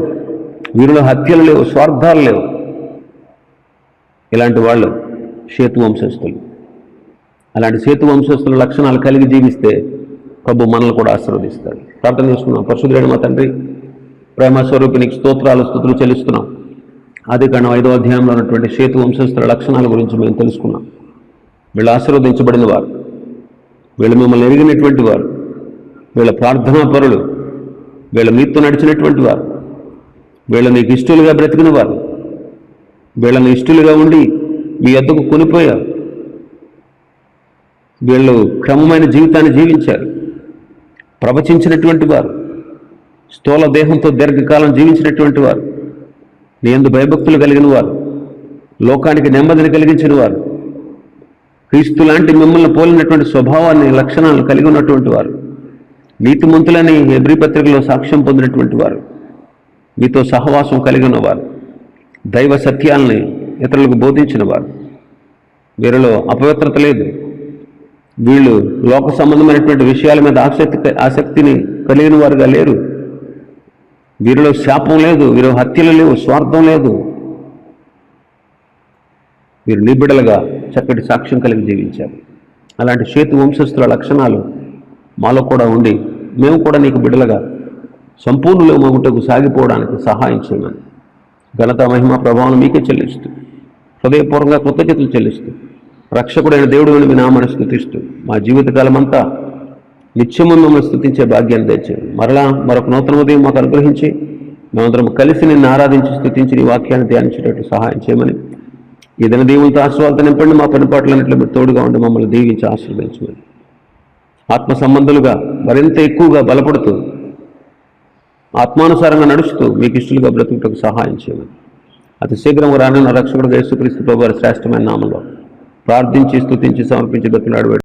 వీరిలో హత్యలు లేవు, స్వార్థాలు లేవు. ఇలాంటి వాళ్ళు సేతు వంశస్థులు. అలాంటి సేతు వంశస్థుల లక్షణాలు కలిగి జీవిస్తే ప్రభు మనల్ని కూడా ఆశీర్వదిస్తాడు. ప్రార్థన చేసుకున్నాం. పరిశుద్ధుడైన మా తండ్రి, ప్రేమ స్వరూపినికి స్తోత్రాలు స్తుతులు చెల్లిస్తున్నాం. ఆదికాండం 5వ అధ్యాయంలో ఉన్నటువంటి సేతు వంశస్థుల లక్షణాల గురించి మేము తెలుసుకున్నాం. వీళ్ళు ఆశీర్వదించబడిన వారు, వీళ్ళు మిమ్మల్ని ఎరిగినటువంటి వారు, వీళ్ళ ప్రార్థనా పరులు, వీళ్ళ మీతో నడిచినటువంటి వారు, వీళ్ళ నీకు ఇష్టలుగా బ్రతికిన వారు, వీళ్ళని ఇష్టలుగా ఉండి మీ యొద్దకు కొనిపోయారు. వీళ్ళు క్రమమైన జీవితాన్ని జీవించారు, ప్రవచించినటువంటి వారు, స్థూల దేహంతో దీర్ఘకాలం జీవించినటువంటి వారు, నీ యందు భయభక్తులు కలిగిన వారు, లోకానికి నెమ్మదిని కలిగించిన వారు, క్రీస్తు లాంటి మిమ్మల్ని పోలినటువంటి స్వభావాన్ని, లక్షణాలను కలిగి ఉన్నటువంటి వారు, నీతిమంతులని హెబ్రీ పత్రికలో సాక్ష్యం పొందినటువంటి వారు, మీతో సహవాసం కలిగిన వారు, దైవ సత్యాలని ఇతరులకు బోధించిన వారు, వీరిలో అపవిత్రత లేదు, వీళ్ళు లోక సంబంధమైనటువంటి విషయాల మీద ఆసక్తిని కలిగిన వారుగా లేరు, వీరిలో శాపం లేదు, వీరు హత్యలు లేవు, స్వార్థం లేదు, వీరు నిబిడలుగా చక్కటి సాక్ష్యం కలిగి జీవించారు. అలాంటి చేతు వంశస్థుల లక్షణాలు మాలో కూడా ఉండి మేము కూడా నీకు బిడ్డలుగా సంపూర్ణులు మగుటకు సాగిపోవడానికి సహాయం చేయమని ఘనత మహిమ ప్రభావం మీకే చెల్లిస్తూ హృదయపూర్వకంగా కృతజ్ఞతలు చెల్లిస్తూ రక్షకుడైన దేవుడు అని మీ నామాన్ని స్తుతిస్తూ మా జీవితకాలం అంతా నిత్యము మమ్మల్ని స్తుతించే భాగ్యాన్ని తెచ్చాడు. మరలా మరొక నూతన ఉదయం మాకు అనుగ్రహించి మేమందరం కలిసి నిన్ను ఆరాధించి స్తుతించి నీ వాక్యాన్ని ధ్యానించేటట్టు సహాయం చేయమని, ఏదైనా దేవునితో ఆశీర్వాదాలు నింపండి. మా పనిపాట్లన్నింటిలో మీరు తోడుగా ఉండి మమ్మల్ని దీవించి ఆశీర్వదించమని, ఆత్మ సంబంధులుగా మరింత ఎక్కువగా బలపడుతూ ఆత్మానుసారంగా నడుస్తూ మీకు ఇష్టలుగా బ్రతుకుటకు సహాయం చేయమని అతి శీఘ్రం రానున్న రక్షకుడు యేసుక్రీస్తు ప్రభువారి శ్రేష్టమైన నామంలో ప్రార్థించి స్తుతించి సమర్పించి బ్రతిలాడు